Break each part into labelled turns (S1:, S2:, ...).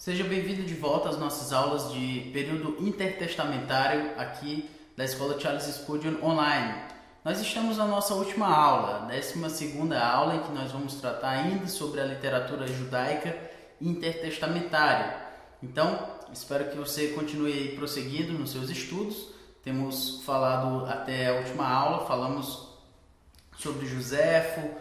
S1: Seja bem-vindo de volta às nossas aulas de período intertestamentário aqui da Escola Charles Spurgeon Online. Nós estamos na nossa última aula, 12ª aula, em que nós vamos tratar ainda sobre a literatura judaica intertestamentária. Então, espero que você continue aí prosseguindo nos seus estudos. Temos falado até a última aula, falamos sobre Joséfo,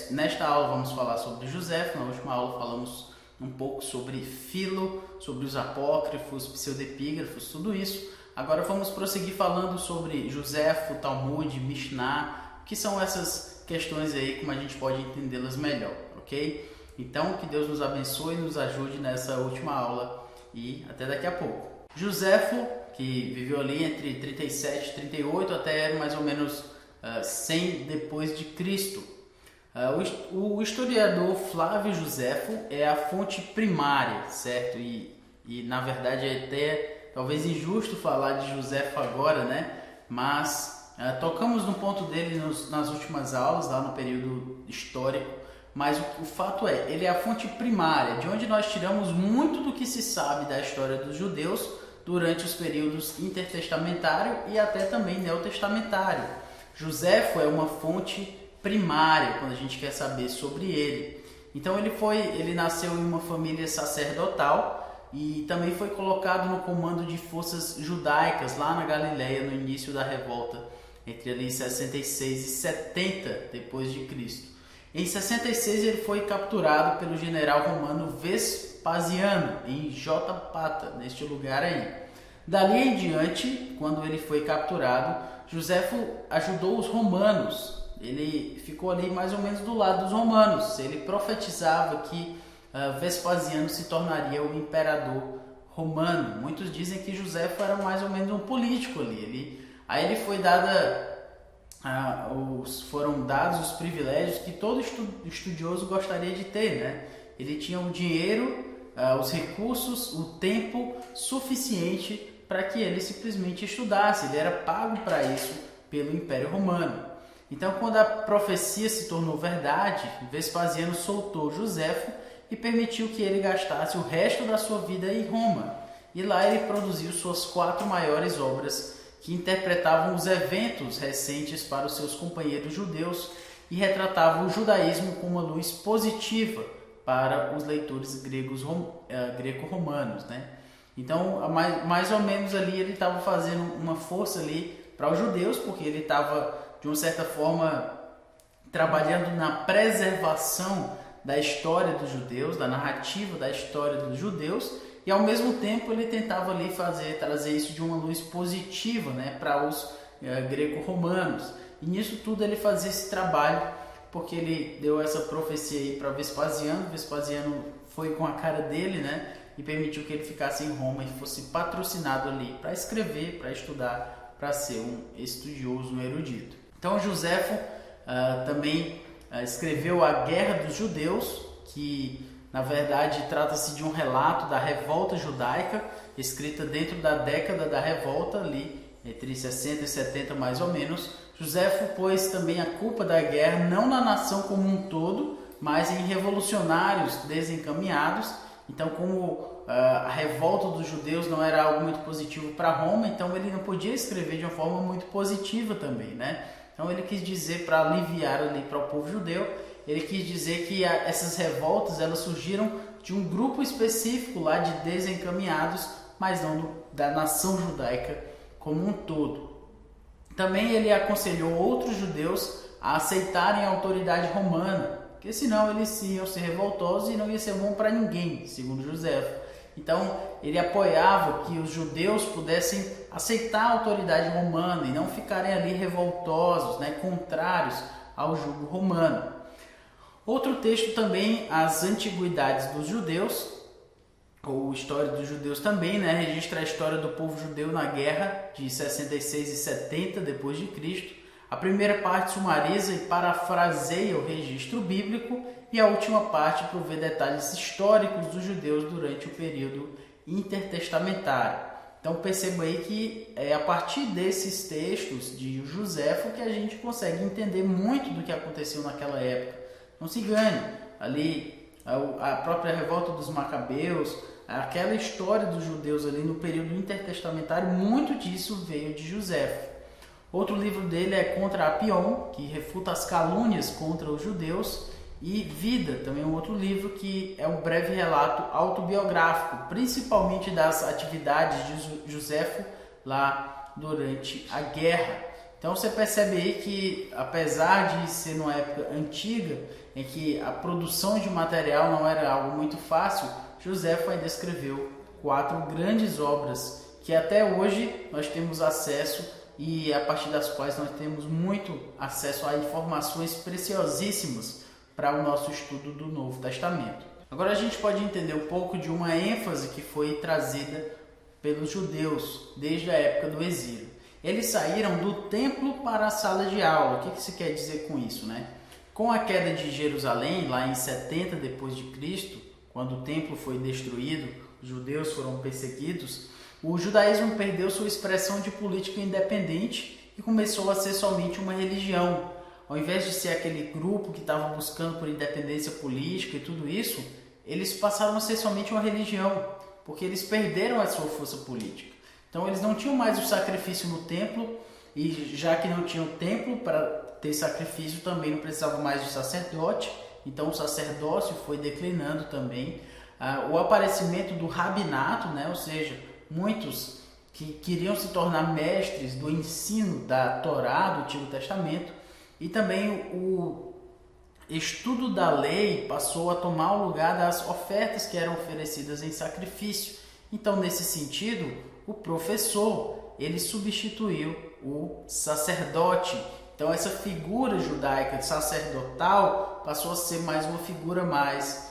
S1: nesta aula vamos falar sobre Joséfo, na última aula falamos um pouco sobre Filo, sobre os apócrifos, pseudepígrafos, tudo isso. Agora vamos prosseguir falando sobre Joséfo, Talmud, Mishnah, que são essas questões aí, como a gente pode entendê-las melhor, ok? Então, que Deus nos abençoe e nos ajude nessa última aula e até daqui a pouco. Joséfo, que viveu ali entre 37 e 38 até mais ou menos 100 depois de Cristo. O historiador Flávio Joséfo é a fonte primária, certo? E na verdade é até talvez injusto falar de Joséfo agora, né? Mas tocamos no ponto dele nas últimas aulas, lá no período histórico. Mas o fato é, ele é a fonte primária, de onde nós tiramos muito do que se sabe da história dos judeus durante os períodos intertestamentário e até também neotestamentário. Joséfo é uma fonte primária quando a gente quer saber sobre ele. Então ele nasceu em uma família sacerdotal e também foi colocado no comando de forças judaicas lá na Galileia no início da revolta, entre ali 66 e 70 depois de Cristo. Em 66 ele foi capturado pelo general romano Vespasiano em Jotapata, neste lugar aí. Dali em diante, quando ele foi capturado, Joséfo ajudou os romanos. Ele ficou ali mais ou menos do lado dos romanos. Ele profetizava que Vespasiano se tornaria o imperador romano. Muitos dizem que Joséfo era mais ou menos um político ali. Foram dados os privilégios que todo estudioso gostaria de ter, né? Ele tinha o dinheiro, os recursos, o tempo suficiente para que ele simplesmente estudasse. Ele era pago para isso pelo Império Romano. Então, quando a profecia se tornou verdade, Vespasiano soltou Joséfo e permitiu que ele gastasse o resto da sua vida em Roma. E lá ele produziu suas 4 maiores obras, que interpretavam os eventos recentes para os seus companheiros judeus e retratavam o judaísmo com uma luz positiva para os leitores greco-romanos, né? Então, mais ou menos ali ele estava fazendo uma força ali para os judeus, porque ele estava, de uma certa forma, trabalhando na preservação da história dos judeus, da narrativa da história dos judeus, e ao mesmo tempo ele tentava ali trazer isso de uma luz positiva, né, para os greco-romanos. E nisso tudo ele fazia esse trabalho, porque ele deu essa profecia aí para Vespasiano. Vespasiano foi com a cara dele, né, e permitiu que ele ficasse em Roma e fosse patrocinado ali para escrever, para estudar, para ser um estudioso, um erudito. Então Joséfo também escreveu A Guerra dos Judeus, que na verdade trata-se de um relato da revolta judaica, escrita dentro da década da revolta, ali entre 60 e 70 mais ou menos. Joséfo pôs também a culpa da guerra não na nação como um todo, mas em revolucionários desencaminhados. Então, como a revolta dos judeus não era algo muito positivo para Roma, então ele não podia escrever de uma forma muito positiva também, né? Então ele quis dizer, para aliviar ali para o povo judeu, ele quis dizer que essas revoltas elas surgiram de um grupo específico lá de desencaminhados, mas não da nação judaica como um todo. Também ele aconselhou outros judeus a aceitarem a autoridade romana, porque senão eles iam ser revoltosos e não ia ser bom para ninguém, segundo Joséfo. Então ele apoiava que os judeus pudessem aceitar a autoridade romana e não ficarem ali revoltosos, né, contrários ao jugo romano. Outro texto também, As Antiguidades dos Judeus, ou História dos Judeus também, né, registra a história do povo judeu na guerra de 66 e 70 depois de Cristo. A primeira parte sumariza e parafraseia o registro bíblico e a última parte provê detalhes históricos dos judeus durante o período intertestamentário. Então perceba aí que é a partir desses textos de Joséfo que a gente consegue entender muito do que aconteceu naquela época. Não se engane, ali a própria revolta dos Macabeus, aquela história dos judeus ali no período intertestamentário, muito disso veio de Joséfo. Outro livro dele é Contra Apion, que refuta as calúnias contra os judeus, e Vida, também um outro livro que é um breve relato autobiográfico, principalmente das atividades de Joséfo lá durante a guerra. Então você percebe aí que, apesar de ser numa época antiga, em que a produção de material não era algo muito fácil, Joséfo ainda escreveu 4 grandes obras que até hoje nós temos acesso e a partir das quais nós temos muito acesso a informações preciosíssimas para o nosso estudo do Novo Testamento. Agora a gente pode entender um pouco de uma ênfase que foi trazida pelos judeus desde a época do exílio. Eles saíram do templo para a sala de aula. O que se quer dizer com isso, né? Com a queda de Jerusalém, lá em 70 depois de Cristo, quando o templo foi destruído, os judeus foram perseguidos, o judaísmo perdeu sua expressão de política independente e começou a ser somente uma religião. Ao invés de ser aquele grupo que estava buscando por independência política e tudo isso, eles passaram a ser somente uma religião, porque eles perderam a sua força política. Então eles não tinham mais o sacrifício no templo, e já que não tinham templo para ter sacrifício, também não precisava mais de sacerdote, então o sacerdócio foi declinando também. O aparecimento do rabinato, né? Ou seja, muitos que queriam se tornar mestres do ensino da Torá, do Antigo Testamento, e também o estudo da lei passou a tomar o lugar das ofertas que eram oferecidas em sacrifício. Então, nesse sentido, o professor, ele substituiu o sacerdote. Então, essa figura judaica sacerdotal passou a ser mais uma figura mais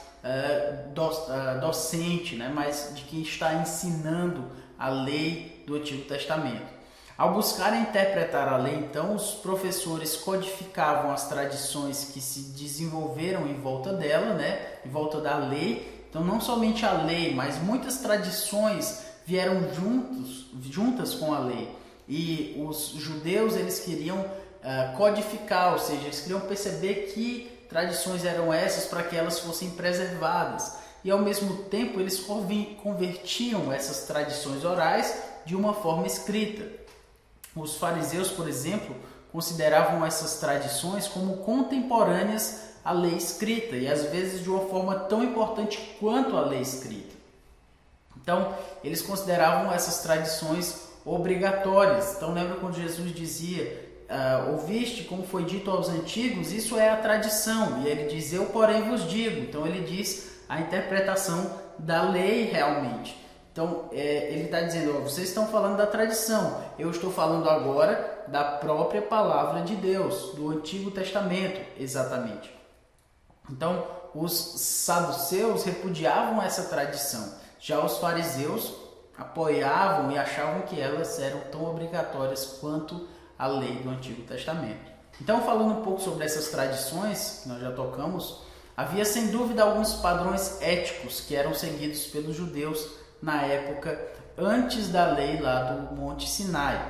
S1: docente, né? Mais de quem está ensinando a lei do Antigo Testamento. Ao buscarem interpretar a lei, então, os professores codificavam as tradições que se desenvolveram em volta dela, né? Em volta da lei. Então, não somente a lei, mas muitas tradições vieram juntas com a lei. E os judeus, eles queriam codificar, ou seja, eles queriam perceber que tradições eram essas para que elas fossem preservadas. E, ao mesmo tempo, eles convertiam essas tradições orais de uma forma escrita. Os fariseus, por exemplo, consideravam essas tradições como contemporâneas à lei escrita e às vezes de uma forma tão importante quanto a lei escrita. Então, eles consideravam essas tradições obrigatórias. Então, lembra quando Jesus dizia, ouviste como foi dito aos antigos, isso é a tradição. E ele diz, eu porém vos digo. Então, ele diz a interpretação da lei realmente. Então, ele está dizendo, vocês estão falando da tradição, eu estou falando agora da própria palavra de Deus, do Antigo Testamento, exatamente. Então, os saduceus repudiavam essa tradição, já os fariseus apoiavam e achavam que elas eram tão obrigatórias quanto a lei do Antigo Testamento. Então, falando um pouco sobre essas tradições, que nós já tocamos, havia sem dúvida alguns padrões éticos que eram seguidos pelos judeus na época antes da lei lá do Monte Sinai.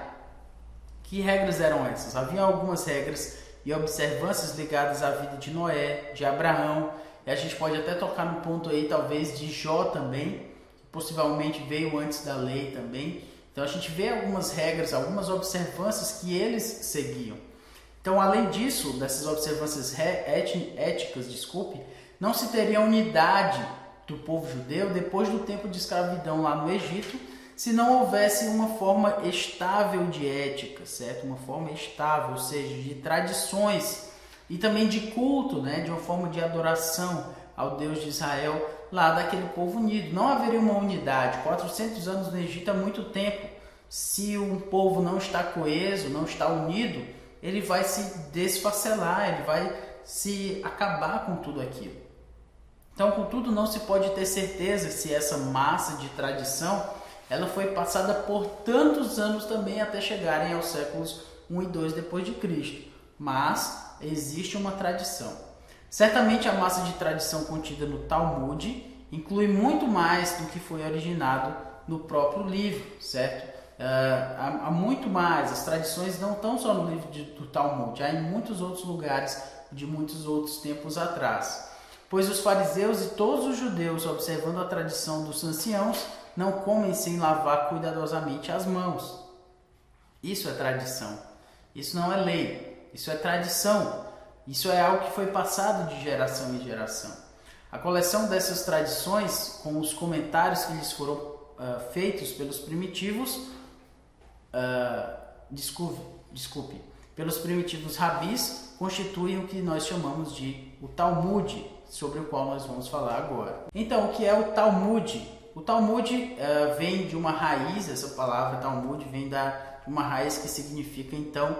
S1: Que regras eram essas? Havia algumas regras e observâncias ligadas à vida de Noé, de Abraão, e a gente pode até tocar no ponto aí talvez de Jó também, que possivelmente veio antes da lei também. Então a gente vê algumas regras, algumas observâncias que eles seguiam. Então, além disso, dessas observâncias éticas, não se teria unidade do povo judeu depois do tempo de escravidão lá no Egito, se não houvesse uma forma estável de ética, certo? Uma forma estável, ou seja, de tradições e também de culto, né? De uma forma de adoração ao Deus de Israel lá daquele povo unido. Não haveria uma unidade. 400 anos no Egito é muito tempo. Se um povo não está coeso, não está unido, ele vai se desfacelar, ele vai se acabar com tudo aquilo. Então, contudo, não se pode ter certeza se essa massa de tradição ela foi passada por tantos anos também até chegarem aos séculos 1 e 2 depois de Cristo. Mas existe uma tradição. Certamente a massa de tradição contida no Talmud inclui muito mais do que foi originado no próprio livro, certo? Há muito mais. As tradições não estão só no livro do Talmud, há em muitos outros lugares de muitos outros tempos atrás. Pois os fariseus e todos os judeus, observando a tradição dos anciãos, não comem sem lavar cuidadosamente as mãos. Isso é tradição. Isso não é lei. Isso é tradição. Isso é algo que foi passado de geração em geração. A coleção dessas tradições, com os comentários que lhes foram feitos pelos primitivos, pelos primitivos rabis, constituem o que nós chamamos de o Talmud, sobre o qual nós vamos falar agora. Então, o que é o Talmud? O Talmud vem de uma raiz, essa palavra Talmud vem de uma raiz que significa, então,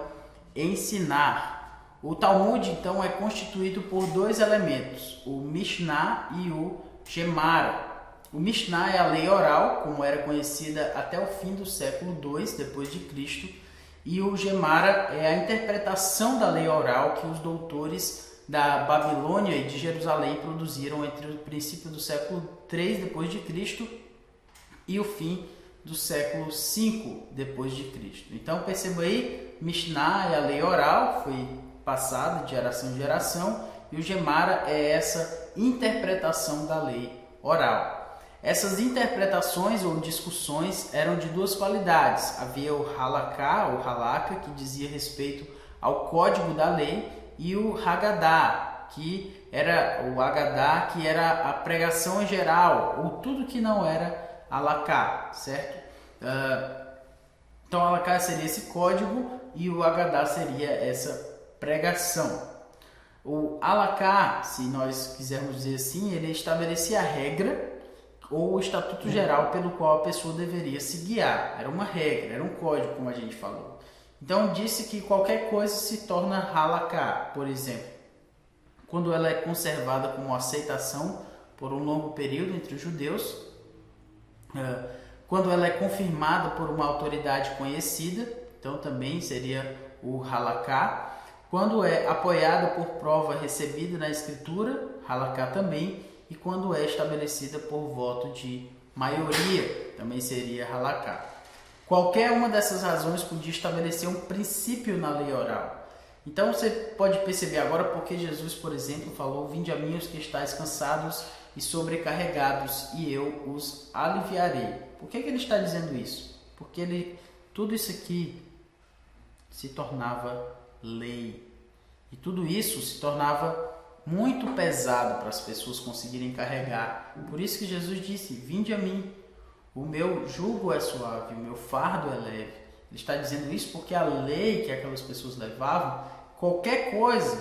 S1: ensinar. O Talmud, então, é constituído por dois elementos, o Mishnah e o Gemara. O Mishnah é a lei oral, como era conhecida até o fim do século II depois de Cristo, e o Gemara é a interpretação da lei oral que os doutores da Babilônia e de Jerusalém produziram entre o princípio do século III depois de Cristo e o fim do século V depois de Cristo. Então perceba aí, Mishnah é a lei oral, foi passada de geração em geração, e o Gemara é essa interpretação da lei oral. Essas interpretações ou discussões eram de duas qualidades. Havia o Halaká, ou Halakha, que dizia respeito ao código da lei, e o Haggadah, que era a pregação em geral, ou tudo que não era Halaká, certo? Então, Halaká seria esse código e o Haggadah seria essa pregação. O Halaká, se nós quisermos dizer assim, ele estabelecia a regra ou o estatuto geral pelo qual a pessoa deveria se guiar. Era uma regra, era um código, como a gente falou. Então, disse que qualquer coisa se torna Halaká, por exemplo, quando ela é conservada como aceitação por um longo período entre os judeus, quando ela é confirmada por uma autoridade conhecida, então também seria o Halaká, quando é apoiada por prova recebida na Escritura, Halaká também, e quando é estabelecida por voto de maioria, também seria Halaká. Qualquer uma dessas razões podia estabelecer um princípio na lei oral. Então você pode perceber agora porque Jesus, por exemplo, falou: "Vinde a mim os que estáis cansados e sobrecarregados, e eu os aliviarei". Por que ele está dizendo isso? Porque tudo isso aqui se tornava lei. E tudo isso se tornava muito pesado para as pessoas conseguirem carregar. Por isso que Jesus disse: "Vinde a mim, o meu jugo é suave, o meu fardo é leve". Ele está dizendo isso porque a lei que aquelas pessoas levavam, qualquer coisa,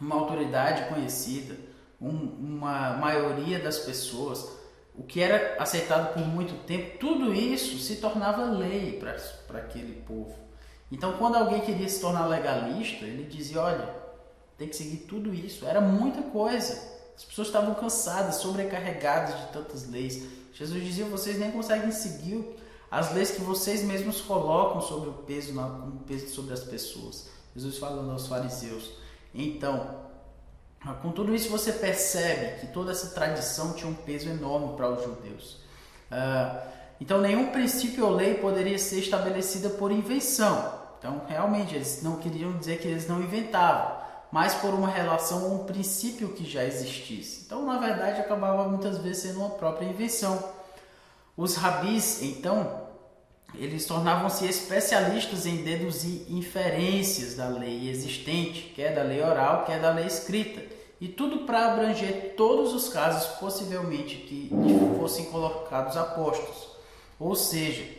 S1: uma autoridade conhecida, uma maioria das pessoas, o que era aceitado por muito tempo, tudo isso se tornava lei para aquele povo. Então, quando alguém queria se tornar legalista, ele dizia: "Olha, tem que seguir tudo isso". Era muita coisa. As pessoas estavam cansadas, sobrecarregadas de tantas leis. Jesus dizia: "Vocês nem conseguem seguir as leis que vocês mesmos colocam sobre o peso sobre as pessoas". Jesus falando aos fariseus. Então, com tudo isso você percebe que toda essa tradição tinha um peso enorme para os judeus. Então, nenhum princípio ou lei poderia ser estabelecida por invenção. Então, realmente, eles não queriam dizer que eles não inventavam, mas por uma relação ou um princípio que já existisse. Então, na verdade, acabava muitas vezes sendo uma própria invenção. Os rabis, então, eles tornavam-se especialistas em deduzir inferências da lei existente, quer da lei oral, quer da lei escrita, e tudo para abranger todos os casos possivelmente que fossem colocados apostos. Ou seja,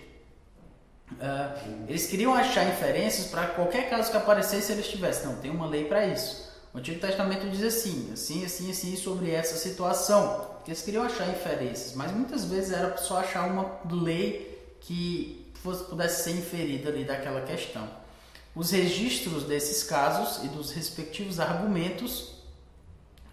S1: eles queriam achar inferências para qualquer caso que aparecesse, eles tivessem. Não, tem uma lei para isso. O Antigo Testamento diz assim sobre essa situação. Porque eles queriam achar inferências, mas muitas vezes era só achar uma lei que pudesse ser inferida ali daquela questão. Os registros desses casos e dos respectivos argumentos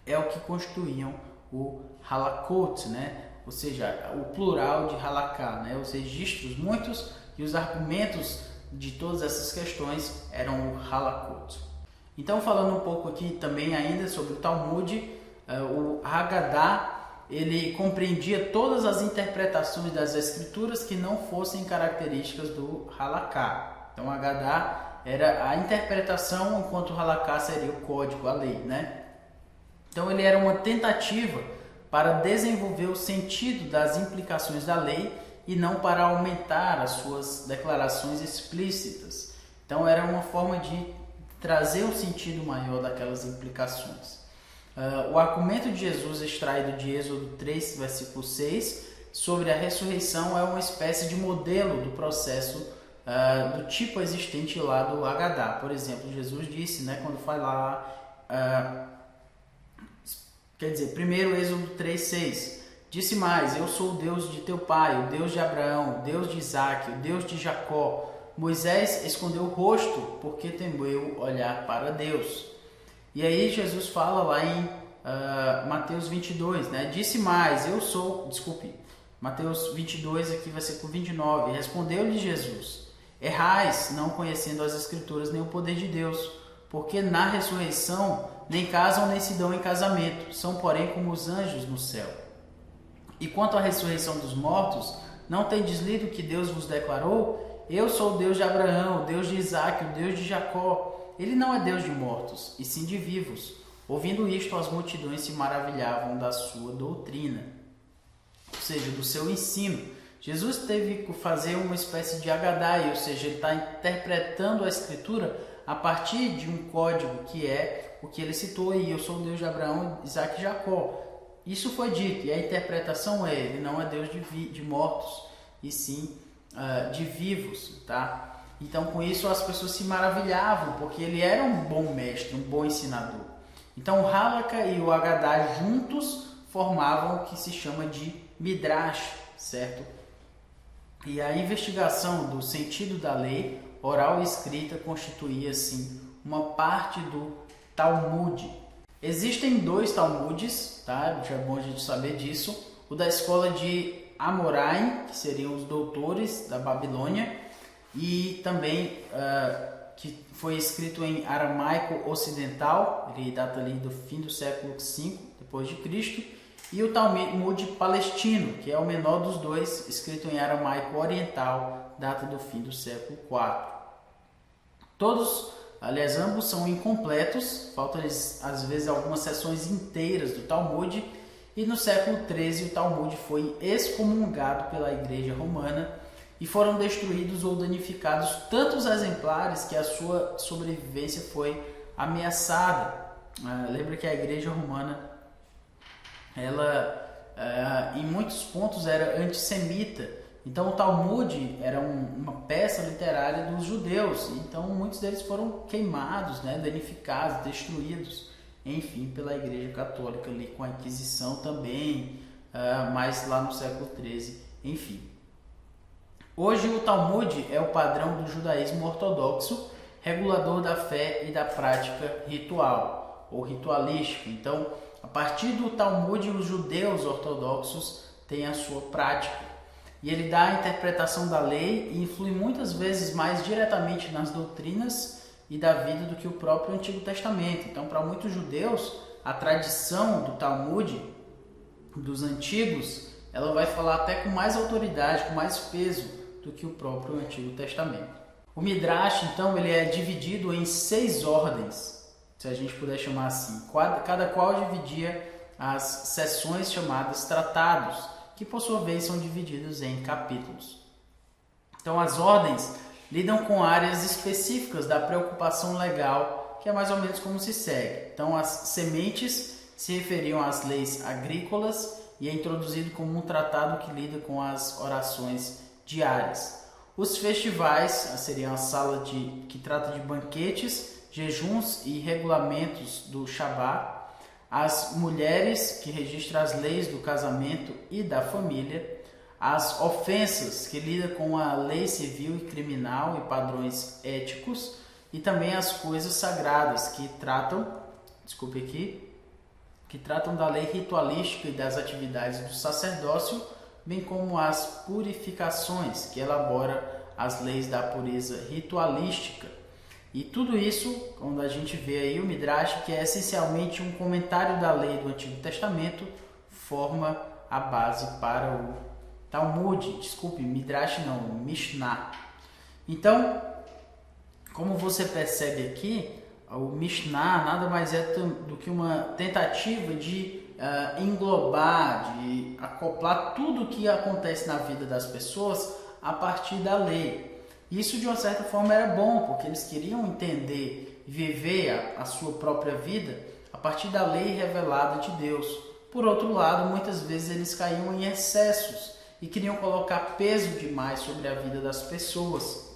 S1: é o que constituíam o halakot, né? Ou seja, o plural de halaká, né? Os registros, muitos, e os argumentos de todas essas questões eram o halakot. Então, falando um pouco aqui também ainda sobre o Talmud, o Haggadah, ele compreendia todas as interpretações das escrituras que não fossem características do halaká. Então, o Haggadah era a interpretação, enquanto o halaká seria o código, a lei, né? Então ele era uma tentativa para desenvolver o sentido das implicações da lei e não para aumentar as suas declarações explícitas. Então era uma forma de trazer um sentido maior daquelas implicações. O argumento de Jesus extraído de Êxodo 3, versículo 6, sobre a ressurreição é uma espécie de modelo do processo do tipo existente lá do Agadá. Por exemplo, Jesus disse, né, quando foi lá, quer dizer, primeiro Êxodo 3, 6, disse mais, eu sou o Deus de teu pai, o Deus de Abraão, o Deus de Isaque, o Deus de Jacó. Moisés escondeu o rosto porque temeu olhar para Deus. E aí Jesus fala lá em Mateus 22, né? Disse mais, Mateus 22, aqui versículo 29, respondeu-lhe Jesus, errais, não conhecendo as Escrituras nem o poder de Deus, porque na ressurreição nem casam nem se dão em casamento, são porém como os anjos no céu. E quanto à ressurreição dos mortos, não tendes lido que Deus vos declarou? Eu sou o Deus de Abraão, o Deus de Isaque, o Deus de Jacó. Ele não é Deus de mortos, e sim de vivos. Ouvindo isto, as multidões se maravilhavam da sua doutrina, ou seja, do seu ensino. Jesus teve que fazer uma espécie de agadai, ou seja, ele está interpretando a Escritura a partir de um código que é o que ele citou aí, eu sou o Deus de Abraão, Isaque e Jacó. Isso foi dito, e a interpretação é, ele não é Deus de mortos, e sim de vivos, tá? Então, com isso, as pessoas se maravilhavam, porque ele era um bom mestre, um bom ensinador. Então, o Halakha e o Agadá juntos formavam o que se chama de Midrash, certo? E a investigação do sentido da lei, oral e escrita, constituía, assim, uma parte do Talmud. Existem 2 Talmudes, tá? Já é bom a gente saber disso. O da escola de Amoraim, que seriam os doutores da Babilônia, e também que foi escrito em aramaico ocidental, ele data ali do fim do século V depois de Cristo, e o Talmud palestino, que é o menor dos dois, escrito em aramaico oriental, data do fim do século IV. Todos, aliás, ambos são incompletos, faltam-lhes às vezes algumas seções inteiras do Talmud, e no século XIII o Talmud foi excomungado pela Igreja Romana e foram destruídos ou danificados tantos exemplares que a sua sobrevivência foi ameaçada. Lembra que a Igreja Romana, ela em muitos pontos era antissemita. Então o Talmud era uma peça literária dos judeus. Então muitos deles foram queimados, né, danificados, destruídos, enfim, pela Igreja Católica ali com a Inquisição também, mais lá no século XIII, enfim. Hoje o Talmud é o padrão do judaísmo ortodoxo, regulador da fé e da prática ritual ou ritualística. Então, a partir do Talmud, os judeus ortodoxos têm a sua prática. E ele dá a interpretação da lei e influi muitas vezes mais diretamente nas doutrinas e da vida do que o próprio Antigo Testamento. Então, para muitos judeus, a tradição do Talmud, dos antigos, ela vai falar até com mais autoridade, com mais peso do que o próprio Antigo Testamento. O Midrash, então, ele é dividido em 6 ordens, se a gente puder chamar assim. Cada qual dividia as seções chamadas tratados, que por sua vez são divididos em capítulos. Então, as ordens lidam com áreas específicas da preocupação legal, que é mais ou menos como se segue. Então, as sementes se referiam às leis agrícolas e é introduzido como um tratado que lida com as orações diárias. Os festivais seriam a sala que trata de banquetes, jejuns e regulamentos do Shabat. As mulheres, que registram as leis do casamento e da família. As ofensas, que lida com a lei civil e criminal e padrões éticos. E também as coisas sagradas, que tratam da lei ritualística e das atividades do sacerdócio, bem como as purificações, que elabora as leis da pureza ritualística. E tudo isso, quando a gente vê aí o Midrash, que é essencialmente um comentário da lei do Antigo Testamento, forma a base para o Talmud, Midrash não, Mishnah. Então, como você percebe aqui, o Mishnah nada mais é do que uma tentativa de englobar, de acoplar tudo o que acontece na vida das pessoas a partir da lei. Isso de uma certa forma era bom, porque eles queriam entender e viver a sua própria vida a partir da lei revelada de Deus. Por outro lado, muitas vezes eles caíam em excessos e queriam colocar peso demais sobre a vida das pessoas,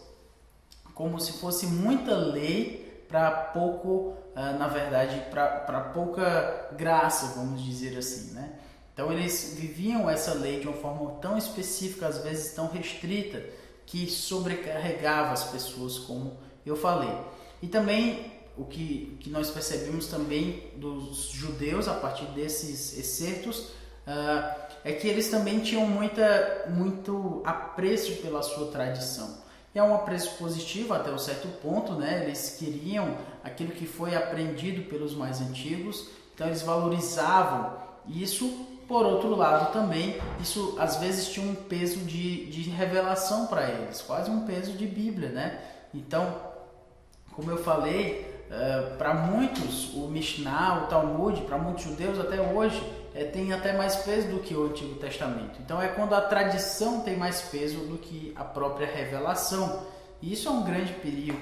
S1: como se fosse muita lei para pouco, na verdade, para pouca graça, vamos dizer assim, né? Então eles viviam essa lei de uma forma tão específica, às vezes tão restrita, que sobrecarregava as pessoas, como eu falei. E também o que nós percebemos também dos judeus a partir desses excertos é que eles também tinham muito apreço pela sua tradição. E é um apreço positivo até um certo ponto, né? Eles queriam aquilo que foi aprendido pelos mais antigos, então eles valorizavam isso. Por outro lado também, isso às vezes tinha um peso de revelação para eles, quase um peso de Bíblia, né? Então, como eu falei, para muitos o Mishnah, o Talmud, para muitos judeus até hoje, tem até mais peso do que o Antigo Testamento. Então é quando a tradição tem mais peso do que a própria revelação. E isso é um grande perigo.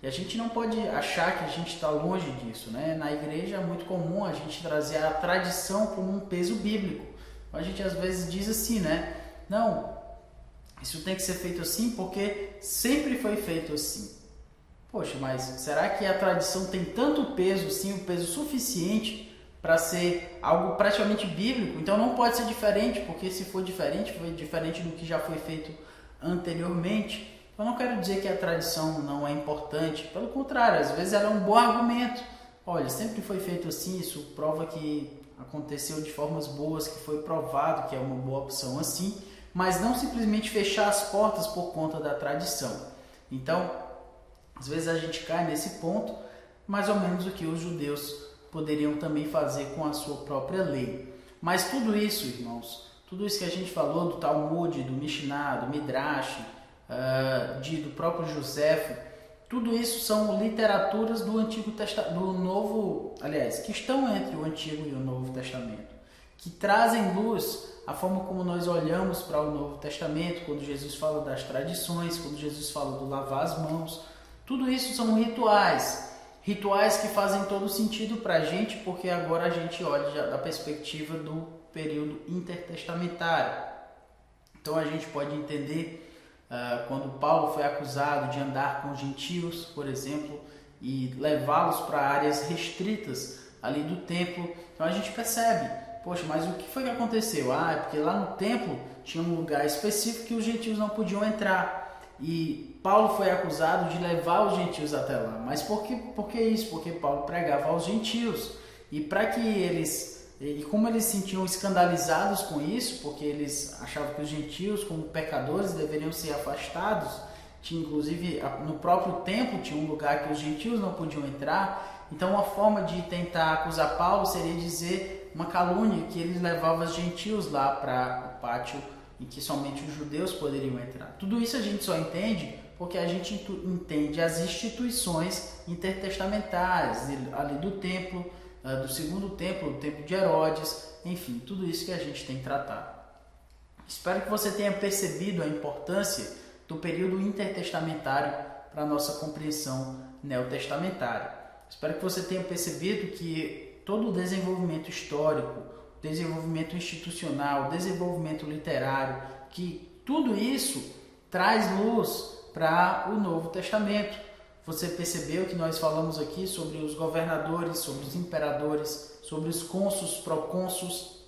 S1: E a gente não pode achar que a gente está longe disso, né? Na igreja é muito comum a gente trazer a tradição como um peso bíblico. A gente às vezes diz assim, né? Não, isso tem que ser feito assim porque sempre foi feito assim. Poxa, mas será que a tradição tem tanto peso, sim, um peso suficiente para ser algo praticamente bíblico? Então não pode ser diferente, porque se for diferente, foi diferente do que já foi feito anteriormente. Eu não quero dizer que a tradição não é importante, pelo contrário, às vezes ela é um bom argumento. Olha, sempre foi feito assim, isso prova que aconteceu de formas boas, que foi provado que é uma boa opção assim, mas não simplesmente fechar as portas por conta da tradição. Então, às vezes a gente cai nesse ponto, mais ou menos o que os judeus poderiam também fazer com a sua própria lei. Mas tudo isso, irmãos, tudo isso que a gente falou do Talmud, do Mishnah, do Midrash, do próprio Joséfo, tudo isso são literaturas do Antigo Testamento, do Novo, aliás, que estão entre o Antigo e o Novo Testamento, que trazem luz a forma como nós olhamos para o Novo Testamento, quando Jesus fala das tradições, quando Jesus fala do lavar as mãos. Tudo isso são rituais que fazem todo sentido para a gente, porque agora a gente olha já da perspectiva do período intertestamentário. Então a gente pode entender quando Paulo foi acusado de andar com gentios, por exemplo, e levá-los para áreas restritas ali do templo. Então a gente percebe, poxa, mas o que foi que aconteceu? É porque lá no templo tinha um lugar específico que os gentios não podiam entrar. E Paulo foi acusado de levar os gentios até lá. Mas por que isso? Porque Paulo pregava aos gentios. E para que e como eles se sentiam escandalizados com isso, porque eles achavam que os gentios, como pecadores, deveriam ser afastados, tinha inclusive no próprio templo tinha um lugar que os gentios não podiam entrar. Então uma forma de tentar acusar Paulo seria dizer uma calúnia, que eles levavam os gentios lá para o pátio em que somente os judeus poderiam entrar. Tudo isso a gente só entende porque a gente entende as instituições intertestamentárias ali do templo, do segundo templo, do templo de Herodes, enfim, tudo isso que a gente tem tratado. Espero que você tenha percebido a importância do período intertestamentário para a nossa compreensão neotestamentária. Espero que você tenha percebido que todo o desenvolvimento histórico, desenvolvimento institucional, desenvolvimento literário, que tudo isso traz luz para o Novo Testamento. Você percebeu que nós falamos aqui sobre os governadores, sobre os imperadores, sobre os cônsules, procônsules,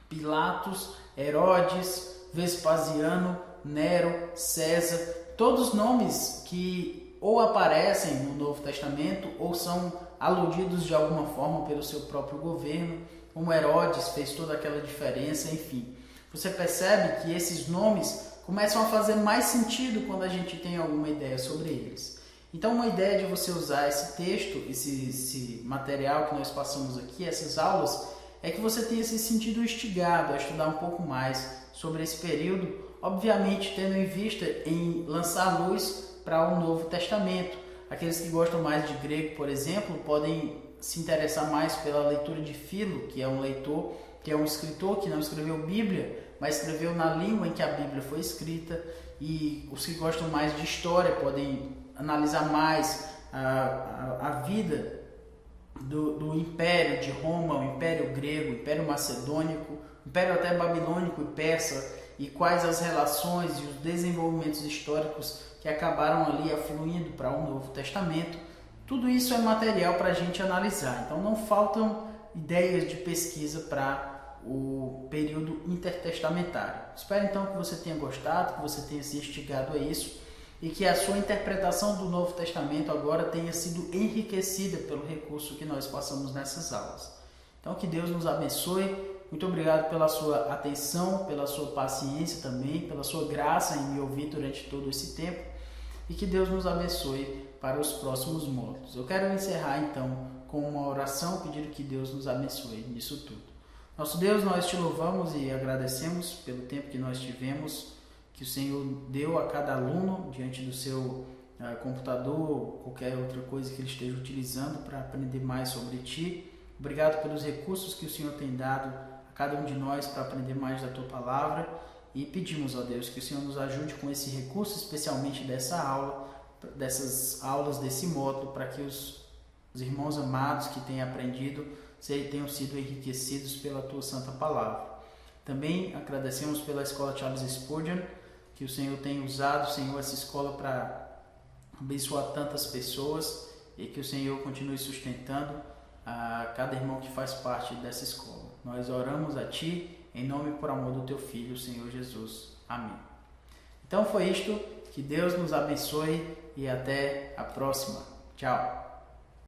S1: Pilatos, Herodes, Vespasiano, Nero, César, todos nomes que ou aparecem no Novo Testamento ou são aludidos de alguma forma pelo seu próprio governo, como Herodes fez toda aquela diferença, enfim. Você percebe que esses nomes começam a fazer mais sentido quando a gente tem alguma ideia sobre eles. Então, uma ideia de você usar esse texto, esse material que nós passamos aqui, essas aulas, é que você tenha se sentido instigado a estudar um pouco mais sobre esse período, obviamente tendo em vista em lançar luz para o Novo Testamento. Aqueles que gostam mais de grego, por exemplo, podem se interessar mais pela leitura de Filo, que é um leitor, que é um escritor que não escreveu Bíblia, mas escreveu na língua em que a Bíblia foi escrita. E os que gostam mais de história podem analisar mais a vida do Império de Roma, o Império Grego, o Império Macedônico, o Império até Babilônico e Persa, e quais as relações e os desenvolvimentos históricos que acabaram ali afluindo para o Novo Testamento. Tudo isso é material para a gente analisar, então não faltam ideias de pesquisa para o período intertestamentário. Espero então que você tenha gostado, que você tenha se instigado a isso e que a sua interpretação do Novo Testamento agora tenha sido enriquecida pelo recurso que nós passamos nessas aulas. Então que Deus nos abençoe. Muito obrigado pela sua atenção, pela sua paciência também, pela sua graça em me ouvir durante todo esse tempo, e que Deus nos abençoe para os próximos módulos. Eu quero encerrar então com uma oração pedindo que Deus nos abençoe nisso tudo. Nosso Deus, nós te louvamos e agradecemos pelo tempo que nós tivemos, que o Senhor deu a cada aluno diante do seu computador, qualquer outra coisa que ele esteja utilizando para aprender mais sobre Ti. Obrigado pelos recursos que o Senhor tem dado a cada um de nós para aprender mais da Tua Palavra, e pedimos, ó Deus, que o Senhor nos ajude com esse recurso, especialmente dessas aulas desse módulo, para que os irmãos amados que têm aprendido tenham sido enriquecidos pela Tua Santa Palavra. Também agradecemos pela Escola Charles Spurgeon, que o Senhor tem usado, Senhor, essa escola para abençoar tantas pessoas, e que o Senhor continue sustentando a cada irmão que faz parte dessa escola. Nós oramos a Ti, em nome e por amor do Teu Filho, o Senhor Jesus. Amém. Então foi isto, que Deus nos abençoe e até a próxima. Tchau.